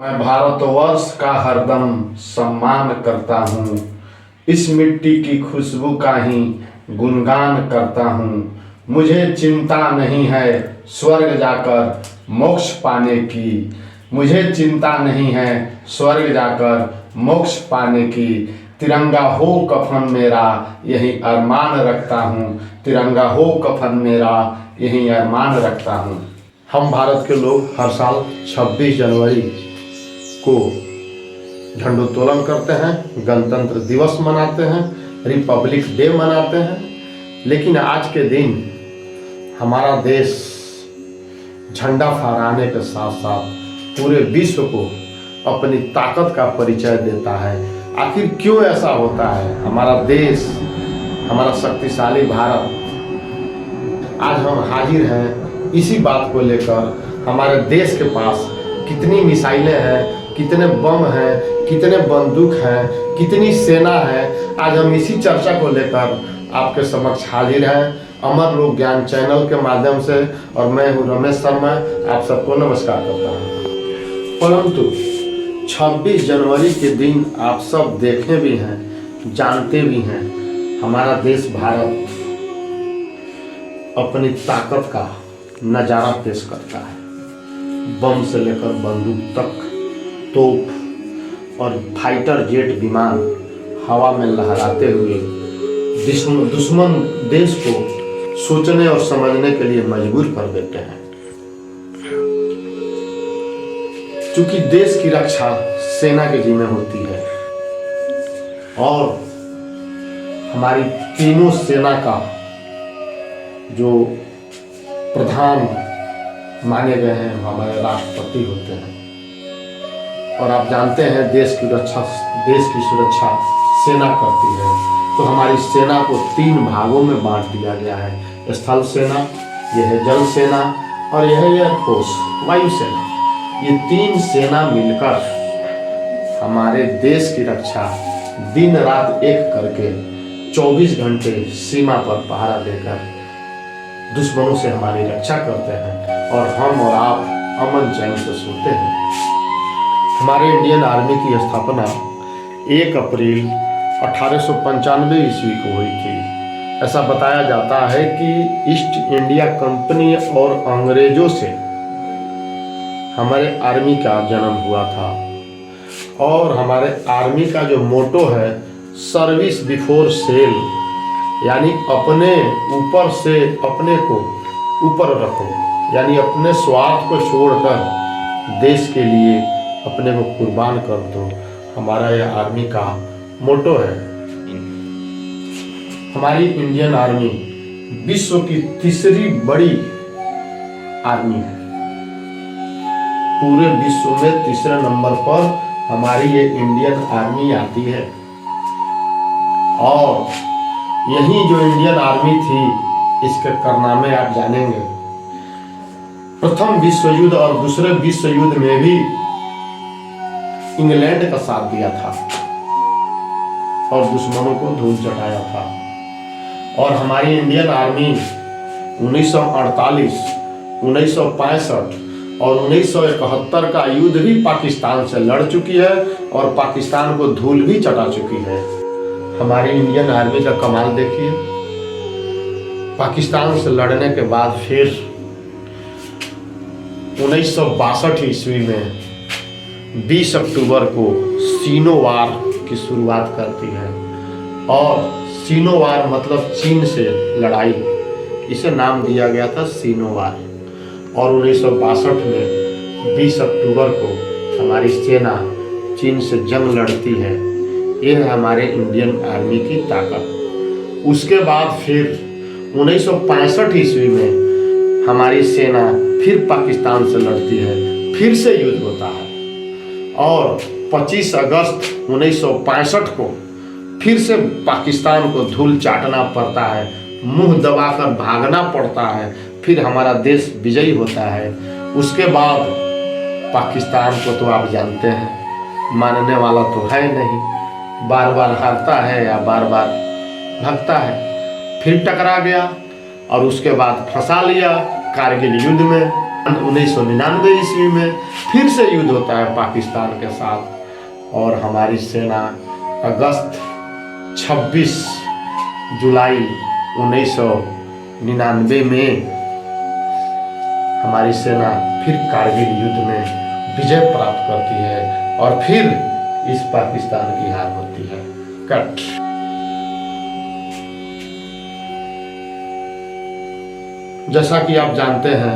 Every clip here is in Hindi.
मैं भारतवर्ष का हरदम सम्मान करता हूँ। इस मिट्टी की खुशबू का ही गुणगान करता हूँ। मुझे चिंता नहीं है स्वर्ग जाकर मोक्ष पाने की। मुझे चिंता नहीं है स्वर्ग जाकर मोक्ष पाने की। तिरंगा हो कफन मेरा यही अरमान रखता हूँ। तिरंगा हो कफन मेरा यही अरमान रखता हूँ। हम भारत के लोग हर साल 26 जनवरी को झंडोत्तोलन करते हैं, गणतंत्र दिवस मनाते हैं, रिपब्लिक डे मनाते हैं। लेकिन आज के दिन हमारा देश झंडा फहराने के साथ साथ पूरे विश्व को अपनी ताकत का परिचय देता है। आखिर क्यों ऐसा होता है? हमारा देश, हमारा शक्तिशाली भारत, आज हम हाजिर हैं इसी बात को लेकर। हमारे देश के पास कितनी मिसाइलें हैं, कितने बम हैं, कितने बंदूक हैं, कितनी सेना है, आज हम इसी चर्चा को लेकर आपके समक्ष हाजिर हैं अमर लोक ज्ञान चैनल के माध्यम से। और मैं हूँ रमेश शर्मा, आप सबको नमस्कार करता हूँ। परंतु 26 जनवरी के दिन आप सब देखे भी हैं, जानते भी हैं, हमारा देश भारत अपनी ताकत का नज़ारा पेश करता है। बम से लेकर बंदूक तक, तोप और फाइटर जेट विमान हवा में लहराते हुए दुश्मन देश को सोचने और समझने के लिए मजबूर कर देते हैं। क्योंकि देश की रक्षा सेना के जिम्मे होती है और हमारी तीनों सेना का जो प्रधान माने गए हैं हमारे राष्ट्रपति होते हैं। और आप जानते हैं देश की सुरक्षा सेना करती है। तो हमारी सेना को 3 भागों में बांट दिया गया है। स्थल सेना, यह है जल सेना और यह है एयरफोर्स, वायु सेना। ये 3 सेना मिलकर हमारे देश की रक्षा दिन रात एक करके 24 घंटे सीमा पर पहरा देकर दुश्मनों से हमारी रक्षा करते हैं और हम और आप अमन चैन से सोते हैं। हमारे इंडियन आर्मी की स्थापना 1 अप्रैल 1895 ईस्वी को हुई थी। ऐसा बताया जाता है कि ईस्ट इंडिया कंपनी और अंग्रेजों से हमारे आर्मी का जन्म हुआ था। और हमारे आर्मी का जो मोटो है सर्विस बिफोर सेल, यानी अपने ऊपर से अपने को ऊपर रखो, यानी अपने स्वार्थ को छोड़कर देश के लिए अपने को कुर्बान कर दो। हमारा यह आर्मी का मोटो है। हमारी इंडियन आर्मी विश्व की तीसरी बड़ी आर्मी है। पूरे विश्व में तीसरे नंबर पर हमारी ये इंडियन आर्मी आती है। और यही जो इंडियन आर्मी थी, इसके कारनामे आप जानेंगे। प्रथम विश्व युद्ध और दूसरे विश्व युद्ध में भी इंग्लैंड का साथ दिया था और दुश्मनों को धूल चटाया था। और हमारी इंडियन आर्मी 1948, 1965 और 1971 का युद्ध भी पाकिस्तान से लड़ चुकी है और पाकिस्तान को धूल भी चटा चुकी है। हमारी इंडियन आर्मी का कमाल देखिए। पाकिस्तान से लड़ने के बाद फिर 1962 ईस्वी में 20 अक्टूबर को सीनो वार की शुरुआत करती है। और सीनो वार मतलब चीन से लड़ाई, इसे नाम दिया गया था सीनो वार। और 1962 में 20 अक्टूबर को हमारी सेना चीन से जंग लड़ती है। यह है हमारे इंडियन आर्मी की ताकत। उसके बाद फिर 1965 ईस्वी में हमारी सेना फिर पाकिस्तान से लड़ती है, फिर से युद्ध होता है। और 25 अगस्त 1965 को फिर से पाकिस्तान को धूल चाटना पड़ता है, मुंह दबाकर भागना पड़ता है, फिर हमारा देश विजयी होता है। उसके बाद पाकिस्तान को तो आप जानते हैं, मानने वाला तो है नहीं, बार बार हारता है या बार बार भागता है। फिर टकरा गया और उसके बाद फंसा लिया कारगिल युद्ध में। 1999 ईस्वी में फिर से युद्ध होता है पाकिस्तान के साथ, और हमारी सेना अगस्त 26 जुलाई 1999 में हमारी सेना फिर कारगिल युद्ध में विजय प्राप्त करती है और फिर इस पाकिस्तान की हार होती है। कट। जैसा कि आप जानते हैं,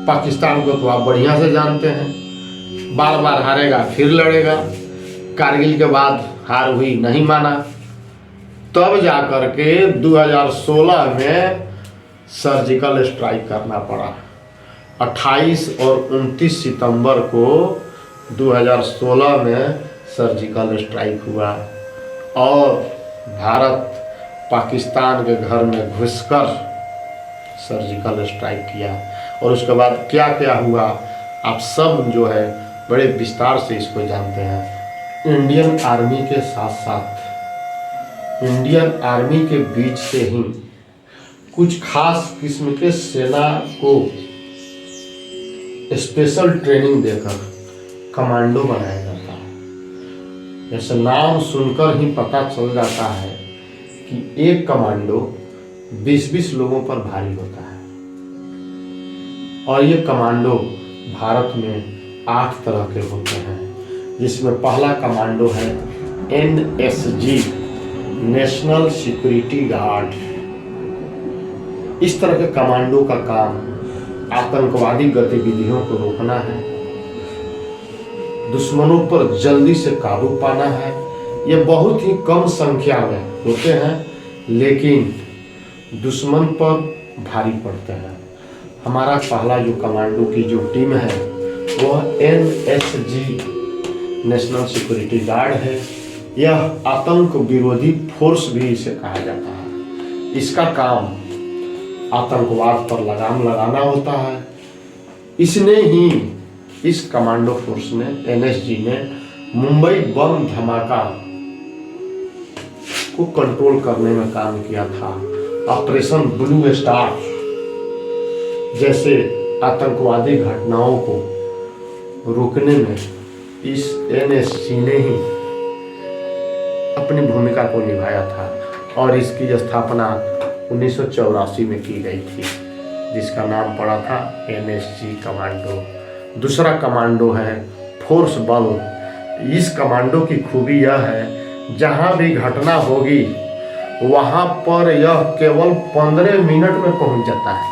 पाकिस्तान को तो आप बढ़िया से जानते हैं, बार बार हारेगा फिर लड़ेगा। कारगिल के बाद हार हुई, नहीं माना, तब जाकर के 2016 में सर्जिकल स्ट्राइक करना पड़ा। 28 और 29 सितंबर को 2016 में सर्जिकल स्ट्राइक हुआ और भारत पाकिस्तान के घर में घुसकर सर्जिकल स्ट्राइक किया। और उसके बाद क्या क्या हुआ आप सब जो है बड़े विस्तार से इसको जानते हैं। इंडियन आर्मी के साथ साथ इंडियन आर्मी के बीच से ही कुछ खास किस्म के सेना को स्पेशल ट्रेनिंग देकर कमांडो बनाया जाता है। जैसे नाम सुनकर ही पता चल जाता है कि एक कमांडो 20-20 लोगों पर भारी होता है। और ये कमांडो भारत में 8 तरह के होते हैं, जिसमें पहला कमांडो है NSG, नेशनल सिक्योरिटी गार्ड। इस तरह के कमांडो का काम आतंकवादी गतिविधियों को रोकना है, दुश्मनों पर जल्दी से काबू पाना है। ये बहुत ही कम संख्या में होते हैं लेकिन दुश्मन पर भारी पड़ते हैं। हमारा पहला जो कमांडो की जो टीम है वह NSG, नेशनल सिक्योरिटी गार्ड है। यह आतंक विरोधी फोर्स भी इसे कहा जाता है। इसका काम आतंकवाद पर लगाम लगाना होता है। इसने ही इस कमांडो फोर्स ने, NSG ने मुंबई बम धमाका को कंट्रोल करने में काम किया था। ऑपरेशन ब्लू स्टार जैसे आतंकवादी घटनाओं को रोकने में इस NSG ने ही अपनी भूमिका को निभाया था और इसकी स्थापना 1984 में की गई थी, जिसका नाम पड़ा था NSG कमांडो। दूसरा कमांडो है फोर्स बल। इस कमांडो की खूबी यह है, जहां भी घटना होगी वहां पर यह केवल 15 मिनट में पहुंच जाता है।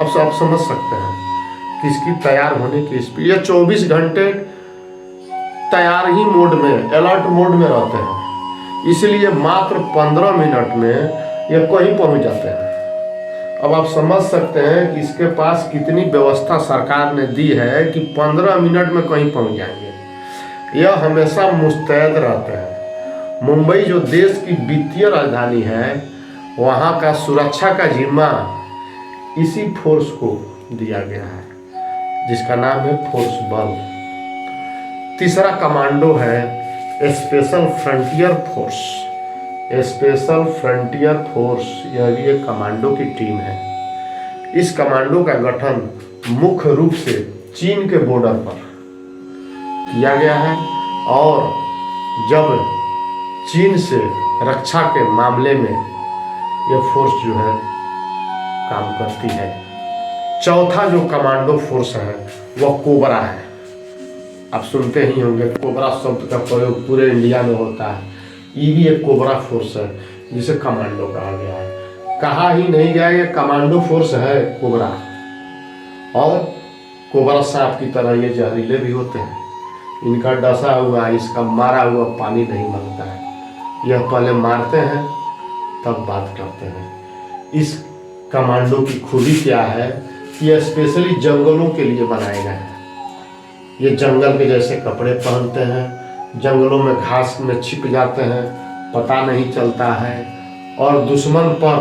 अब आप समझ सकते हैं कि इसकी तैयार होने की स्पीड, यह 24 घंटे तैयार ही मोड में, अलर्ट मोड में रहते हैं, इसलिए मात्र 15 मिनट में यह कहीं पहुंच जाते हैं। अब आप समझ सकते हैं कि इसके पास कितनी व्यवस्था सरकार ने दी है कि 15 मिनट में कहीं पहुंच जाएंगे। यह हमेशा मुस्तैद रहते हैं। मुंबई जो देश की वित्तीय राजधानी है, वहाँ का सुरक्षा का जिम्मा इसी फोर्स को दिया गया है, जिसका नाम है फोर्स बल। तीसरा कमांडो है special frontier force. Special frontier force यह भी एक कमांडो की टीम है। इस कमांडो का गठन मुख्य रूप से चीन के बॉर्डर पर किया गया है और जब चीन से रक्षा के मामले में यह फोर्स जो है काम करती है। चौथा जो कमांडो फोर्स है वह कोबरा है। आप सुनते ही होंगे, कोबरा शब्द का प्रयोग पूरे इंडिया में होता है। ये भी एक कोबरा फोर्स है जिसे कमांडो कहा गया है। कहा ही नहीं गया ये कमांडो फोर्स है कोबरा। और कोबरा सांप की तरह ये जहरीले भी होते हैं। इनका डसा हुआ, इसका मारा हुआ पानी नहीं मांगता है। यह पहले मारते हैं तब बात करते हैं। इस कमांडो की खूबी क्या है कि यह स्पेशली जंगलों के लिए बनाए गए हैं। ये जंगल के जैसे कपड़े पहनते हैं, जंगलों में घास में छिप जाते हैं, पता नहीं चलता है और दुश्मन पर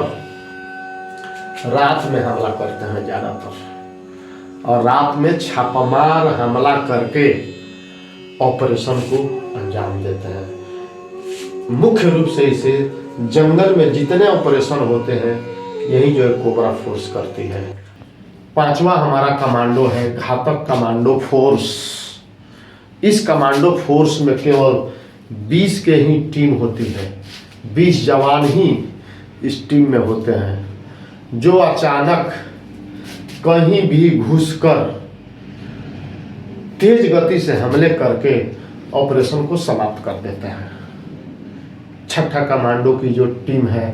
रात में हमला करते हैं ज़्यादातर, और रात में छापामार हमला करके ऑपरेशन को अंजाम देते हैं। मुख्य रूप से इसे जंगल में जितने ऑपरेशन होते हैं यही जो है कोबरा फोर्स करती है। पांचवा हमारा कमांडो है घातक कमांडो फोर्स। इस कमांडो फोर्स में केवल 20 के ही टीम होती है, 20 जवान ही इस टीम में होते हैं, जो अचानक कहीं भी घुसकर तेज गति से हमले करके ऑपरेशन को समाप्त कर देते हैं। छठा कमांडो की जो टीम है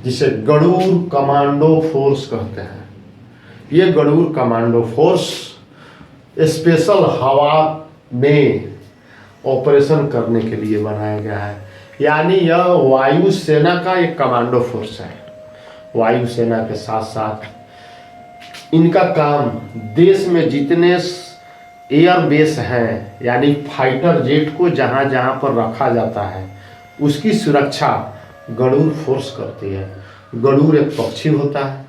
जिसे गरुड़ कमांडो फोर्स कहते हैं, ये गरुड़ कमांडो फोर्स स्पेशल हवा में ऑपरेशन करने के लिए बनाया गया है। यानी यह वायुसेना का एक कमांडो फोर्स है। वायुसेना के साथ साथ इनका काम देश में जितने एयर बेस हैं, यानी फाइटर जेट को जहाँ जहाँ पर रखा जाता है उसकी सुरक्षा गरुड़ फोर्स करती है। गरुड़ एक पक्षी होता है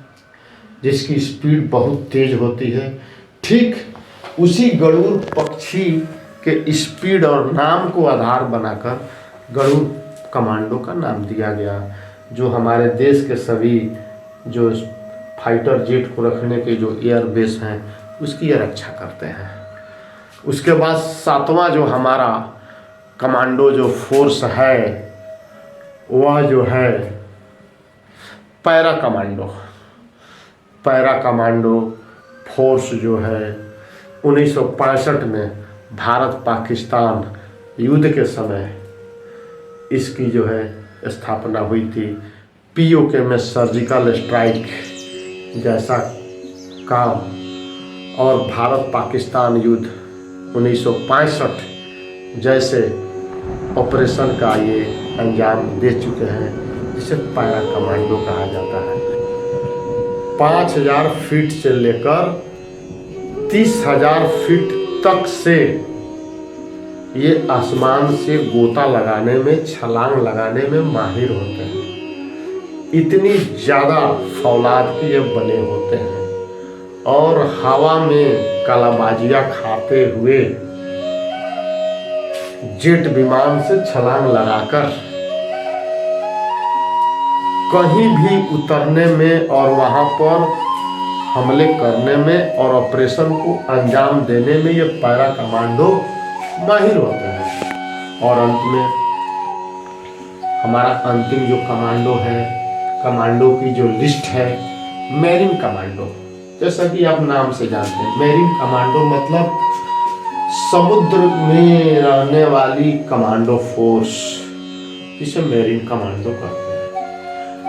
जिसकी स्पीड बहुत तेज होती है। ठीक उसी गरुड़ पक्षी के स्पीड और नाम को आधार बनाकर गरुड़ कमांडो का नाम दिया गया, जो हमारे देश के सभी जो फाइटर जेट को रखने के जो एयर बेस हैं उसकी रक्षा करते हैं। उसके बाद सातवां जो हमारा कमांडो जो फोर्स है वह जो है para commando. Para commando force जो है 1965 में भारत पाकिस्तान युद्ध के समय इसकी जो है स्थापना हुई थी। पीओके में सर्जिकल स्ट्राइक जैसा काम और भारत पाकिस्तान युद्ध 1965 जैसे ऑपरेशन का ये अंजाम दे चुके हैं, जिसे पैरा कमांडो कहा जाता है। 5000 फीट से लेकर 30,000 फीट तक से ये आसमान से गोता लगाने में, छलांग लगाने में माहिर होते हैं। इतनी ज़्यादा फौलाद के ये बने होते हैं और हवा में कलाबाजियाँ खाते हुए जेट विमान से छलांग लगाकर कहीं भी उतरने में और वहाँ पर हमले करने में और ऑपरेशन को अंजाम देने में ये पैरा कमांडो माहिर होते हैं। और अंत में हमारा अंतिम जो कमांडो है, कमांडो की जो लिस्ट है, मैरीन कमांडो। जैसा कि आप नाम से जानते हैं, मैरीन कमांडो मतलब समुद्र में रहने वाली कमांडो फोर्स, इसे मैरीन कमांडो कहते हैं।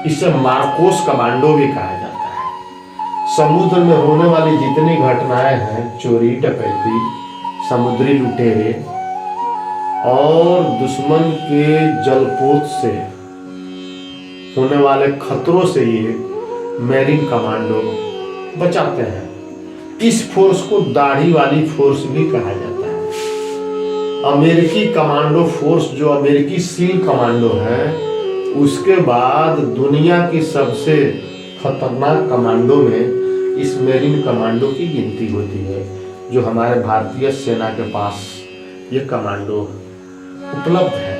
इसे मार्कोस कमांडो भी कहा जाता है। समुद्र में होने वाली जितनी घटनाएं हैं, चोरी डकैती, समुद्री लुटेरे और दुश्मन के जलपोत से होने वाले खतरों से ये मैरीन कमांडो बचाते हैं। इस फोर्स को दाढ़ी वाली फोर्स भी कहा जाता है। अमेरिकी कमांडो फोर्स जो अमेरिकी सील कमांडो है, उसके बाद दुनिया की सबसे खतरनाक कमांडो में इस मैरीन कमांडो की गिनती होती है, जो हमारे भारतीय सेना के पास ये कमांडो उपलब्ध है।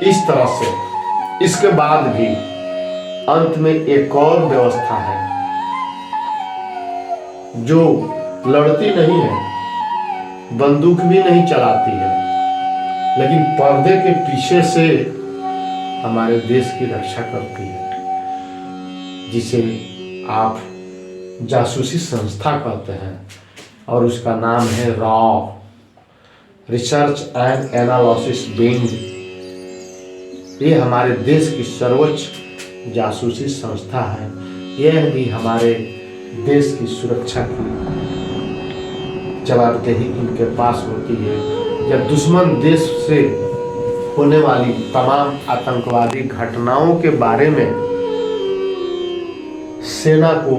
इस तरह से इसके बाद भी अंत में एक और व्यवस्था है जो लड़ती नहीं है, बंदूक भी नहीं चलाती है, लेकिन पर्दे के पीछे से हमारे देश की रक्षा करती है, जिसे आप जासूसी संस्था कहते हैं और उसका नाम है raw, research and analysis wing. ये हमारे देश की सर्वोच्च जासूसी संस्था है। यह भी हमारे देश की सुरक्षा की जवाबदेही इनके पास होती है। जब दुश्मन देश से होने वाली तमाम आतंकवादी घटनाओं के बारे में सेना को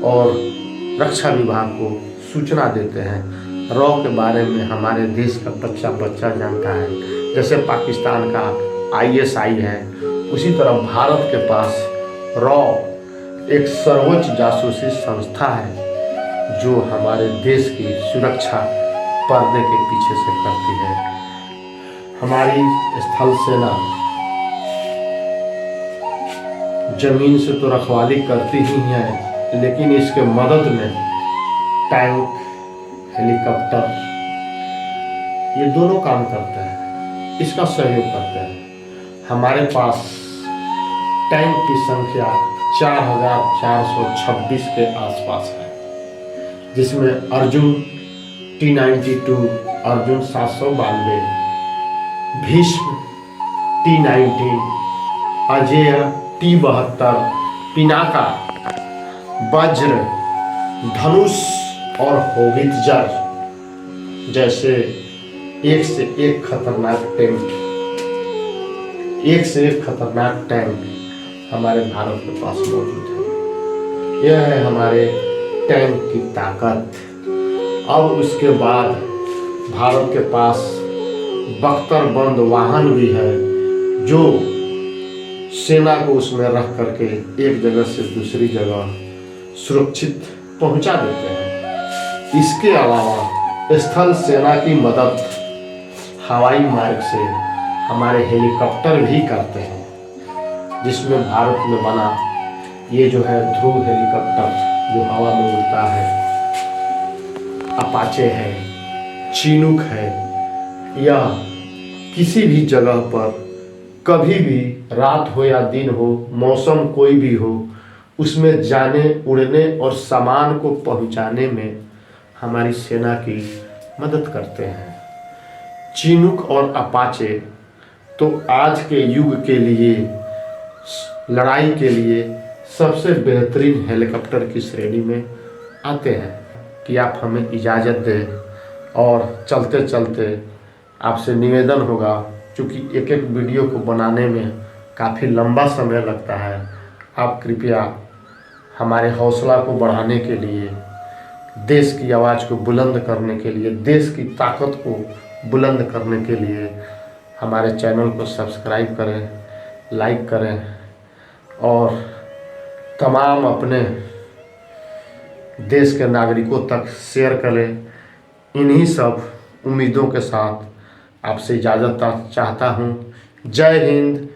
और रक्षा विभाग को सूचना देते हैं, रॉ के बारे में हमारे देश का बच्चा बच्चा जानता है। जैसे पाकिस्तान का ISI है, उसी तरह भारत के पास रॉ एक सर्वोच्च जासूसी संस्था है जो हमारे देश की सुरक्षा पर्दे के पीछे से करती है। हमारी स्थल सेना जमीन से तो रखवाली करती ही है, लेकिन इसके मदद में टैंक, हेलीकॉप्टर, ये दोनों काम करते हैं, इसका सहयोग करते हैं। हमारे पास टैंक की संख्या 4426 के आसपास है, जिसमें अर्जुन T-92, अर्जुन 792, भीष्म T-19, अजेय T-72, पिनाका, वज्र, धनुष और होवित्जर जैसे एक से एक खतरनाक टैंक हमारे भारत के पास मौजूद है। यह है हमारे टैंक की ताकत। अब उसके बाद भारत के पास बख्तरबंद वाहन भी है, जो सेना को उसमें रख करके एक जगह से दूसरी जगह सुरक्षित पहुंचा देते हैं। इसके अलावा स्थल सेना की मदद हवाई मार्ग से हमारे हेलीकॉप्टर भी करते हैं, जिसमें भारत में बना ये जो है ध्रुव हेलीकॉप्टर जो हवा में उड़ता है, अपाचे है, चिनूक है, या किसी भी जगह पर कभी भी रात हो या दिन हो, मौसम कोई भी हो, उसमें जाने, उड़ने और सामान को पहुंचाने में हमारी सेना की मदद करते हैं। चिनूक और अपाचे तो आज के युग के लिए, लड़ाई के लिए सबसे बेहतरीन हेलीकॉप्टर की श्रेणी में आते हैं। कि आप हमें इजाज़त दें, और चलते चलते आपसे निवेदन होगा, क्योंकि एक एक वीडियो को बनाने में काफ़ी लंबा समय लगता है, आप कृपया हमारे हौसला को बढ़ाने के लिए, देश की आवाज़ को बुलंद करने के लिए, देश की ताकत को बुलंद करने के लिए हमारे चैनल को सब्सक्राइब करें, लाइक करें और तमाम अपने देश के नागरिकों तक शेयर करें। इन्हीं सब उम्मीदों के साथ आपसे इजाज़त चाहता हूँ। जय हिंद,